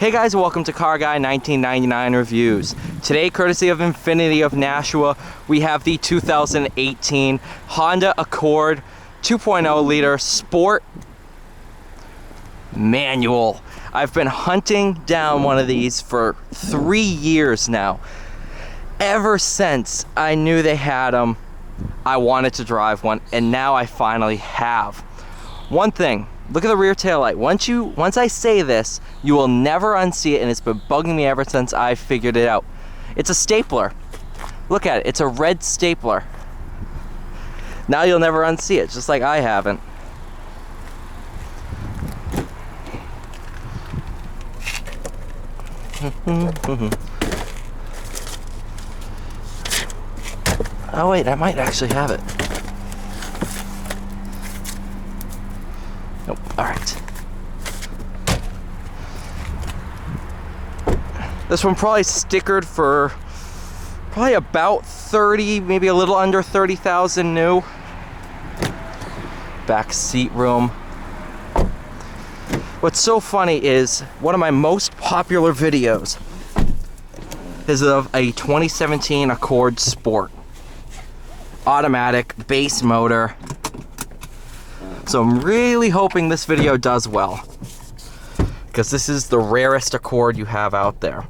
Hey guys, welcome to Car Guy 1999 Reviews. Today, courtesy of Infinity of Nashua, we have the 2018 Honda Accord 2.0 liter Sport manual. I've been hunting down one of these for 3 years now. Ever since I knew they had them, I wanted to drive one, and now I finally have. One thing, look at the rear taillight. Once I say this, you will never unsee it, and it's been bugging me ever since I figured it out. It's a stapler. Look at it, it's a red stapler. Now you'll never unsee it, just like I haven't. Oh wait, I might actually have it. Nope, alright. This one probably stickered for probably about 30, maybe a little under 30,000 new. Back seat room. What's so funny is one of my most popular videos is of a 2017 Accord Sport. Automatic, base motor. So I'm really hoping this video does well, because this is the rarest Accord you have out there.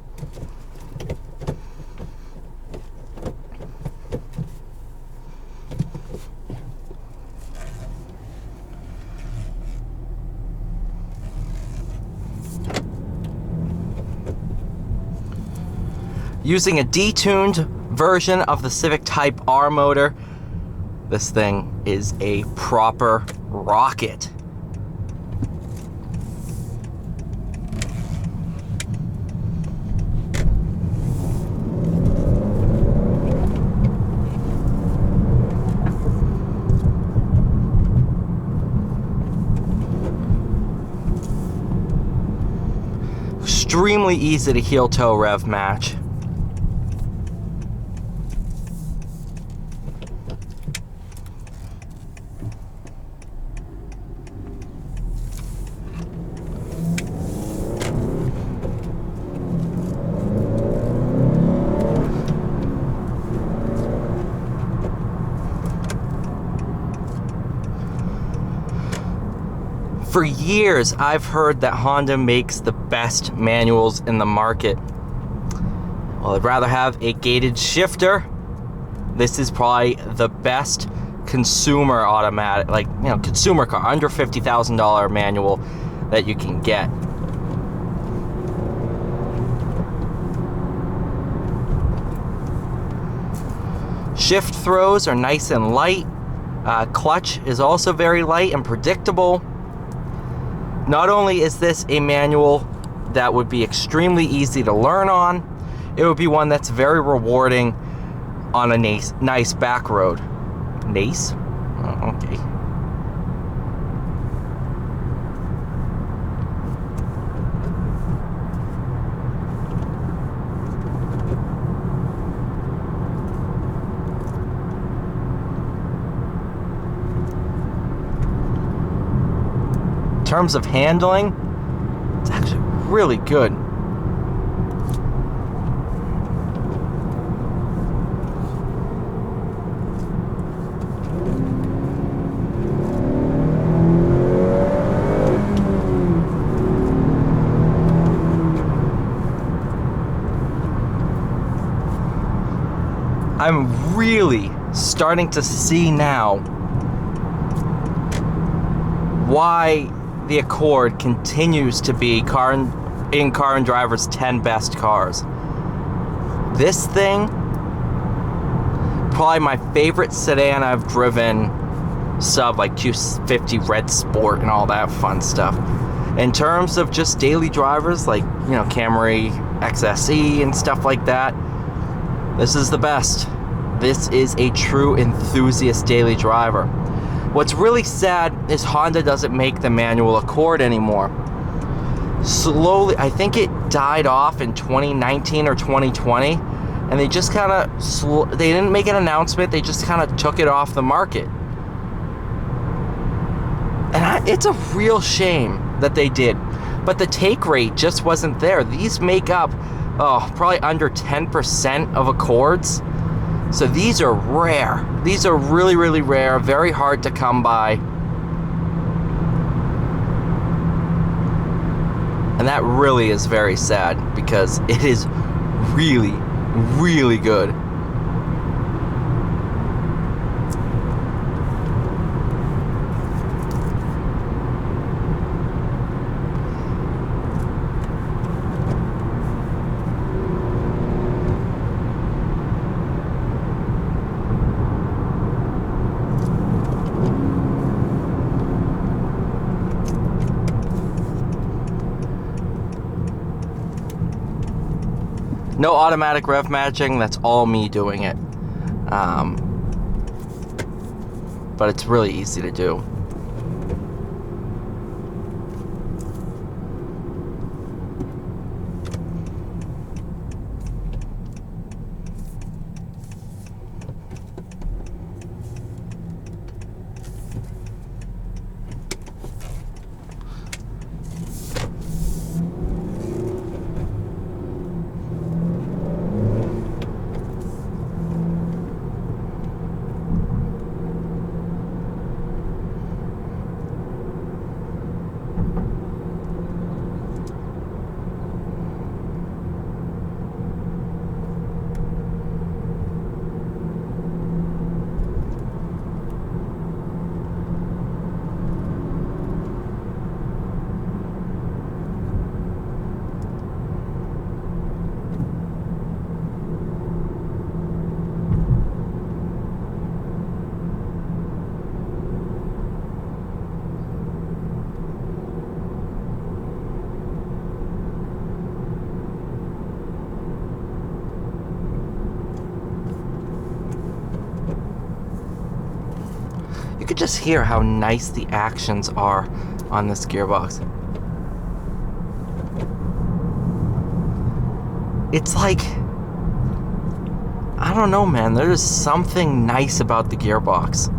Using a detuned version of the Civic Type R motor, this thing is a proper rocket. Extremely easy to heel toe rev match. For years, I've heard that Honda makes the best manuals in the market. Well, I'd rather have a gated shifter. This is probably the best consumer automatic, consumer car, under $50,000 manual that you can get. Shift throws are nice and light. Clutch is also very light and predictable. Not only is this a manual that would be extremely easy to learn on, it would be one that's very rewarding on a nice back road. Nice? Oh, okay. In terms of handling, it's actually really good. I'm really starting to see now why the Accord continues to be Car and Driver's 10 best cars. This thing, probably my favorite sedan I've driven, sub like 250 Red Sport and all that fun stuff. In terms of just daily drivers, like, Camry XSE and stuff like that, this is the best. This is a true enthusiast daily driver. What's really sad is Honda doesn't make the manual Accord anymore. Slowly, I think it died off in 2019 or 2020, and they just kind of, they didn't make an announcement, they just kind of took it off the market. And it's a real shame that they did. but the take rate just wasn't there. These make up, probably under 10% of Accords. So these are rare. These are really, really rare, very hard to come by. And that really is very sad because it is really, really good. No automatic rev matching, that's all me doing it. But it's really easy to do. You could just hear how nice the actions are on this gearbox. It's like, I don't know, man, there's something nice about the gearbox.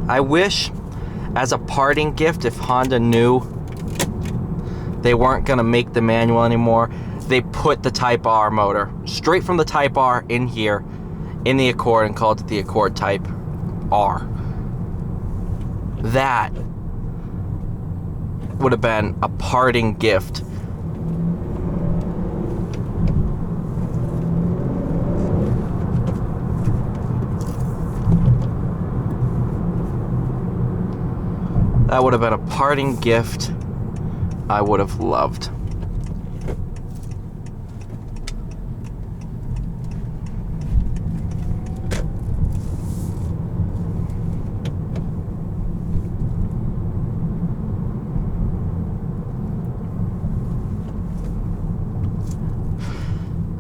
I wish, as a parting gift, if Honda knew they weren't going to make the manual anymore, they put the Type R motor straight from the Type R in here in the Accord and called it the Accord Type R. That would have been a parting gift. That would have been a parting gift I would have loved.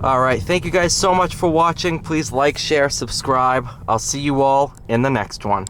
Alright, thank you guys so much for watching. Please like, share, subscribe. I'll see you all in the next one.